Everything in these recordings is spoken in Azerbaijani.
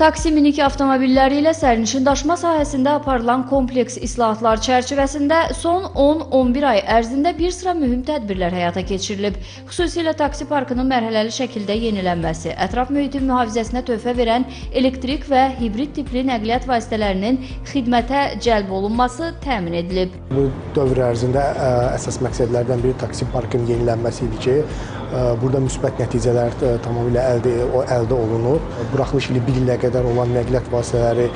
Taksi minik avtomobilləri ilə sərnişin daşıma sahəsində aparılan kompleks islahatlar çərçivəsində son 10-11 ay ərzində bir sıra mühüm tədbirlər həyata keçirilib. Xüsusilə taksi parkının mərhələli şəkildə yenilənməsi, ətraf mühitin mühafizəsinə töhfə verən elektrik və hibrid tipli nəqliyyat vasitələrinin xidmətə cəlb olunması təmin edilib. Bu dövr ərzində əsas məqsədlərdən biri taksi parkının yenilənməsi idi ki, burada müsbət nəticələr tamamilə əldə olunur. Buraxılış ili 1 ilə qədər olan nəqliyyat vasitələri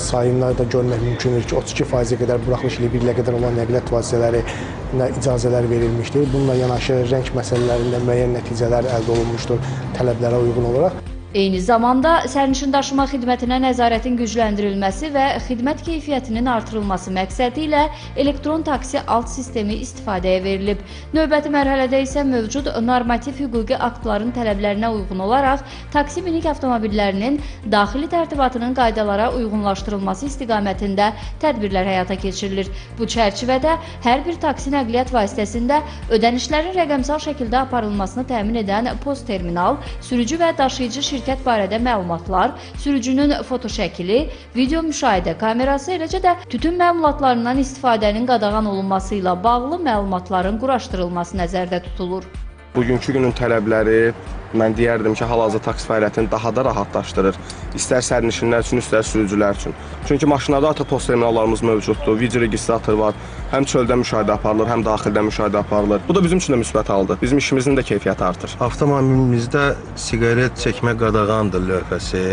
sayını da görmək mümkündür ki, 32%-ə qədər buraxılış ili 1 ilə qədər olan nəqliyyat vasitələrinə icazələr verilmişdir. Bununla yanaşı rəng məsələlərində müəyyən nəticələr əldə olunmuşdur tələblərə uyğun olaraq. Eyni zamanda sərnişin daşıma xidmətinə nəzarətin gücləndirilməsi və xidmət keyfiyyətinin artırılması məqsədi ilə elektron taksi alt sistemi istifadəyə verilib. Növbəti mərhələdə isə mövcud normativ hüquqi aktların tələblərinə uyğun olaraq taksi minik avtomobillərinin daxili tərtibatının qaydalara uyğunlaşdırılması istiqamətində tədbirlər həyata keçirilir. Bu çərçivədə hər bir taksi nəqliyyat vasitəsində ödənişlərin rəqəmsal şəkildə aparılmasını təmin edən post terminal, sürücü və daşıyıcı şirkət barədə məlumatlar, sürücünün fotoşəkili, video müşahidə kamerası, eləcə də tütün məmulatlarından istifadənin qadağan olunması ilə bağlı məlumatların quraşdırılması nəzərdə tutulur. Bugünkü günün tələbləri mən deyərdim ki, hal-hazırda taksi fəaliyyətini daha da rahatlaşdırır. İstər sərnişinlər üçün, istər sürücülər üçün. Çünki maşınlarda artıq post terminallarımız mövcuddur, video registrator var. Həm çöldə müşahidə aparılır, həm daxildə müşahidə aparılır. Bu da bizim üçün də müsbət haldır. Bizim işimizin də keyfiyyəti artır. Avtomobilimizdə siqaret çəkmə qadağandır lövhəsi,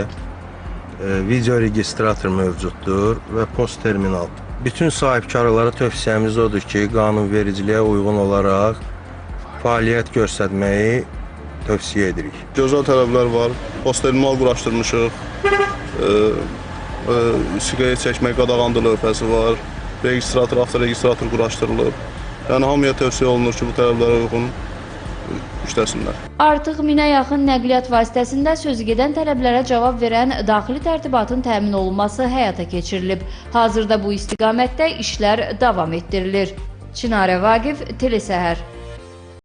video registrator mövcuddur və post terminal. Bütün sahibkarlara tövsiyəmiz odur ki, qanunvericiliyə uyğun olaraq fəaliyyət göstərməyi tövsiyə edirik. Gözəl tələblər var, post terminal quraşdırmışıq, siqaret çəkmək qadağandır lövhəsi var, registrator, avtoregistrator quraşdırılıb. Yəni hamıya tövsiyə olunur ki, bu tələblərə uyğun işləsinlər. Artıq 1000-ə yaxın nəqliyyat vasitəsində sözügedən tələblərə cavab verən daxili tərtibatın təmin olunması həyata keçirilib. Hazırda bu istiqamətdə işlər davam etdirilir. Çinarə Vaqif, Telesəhər.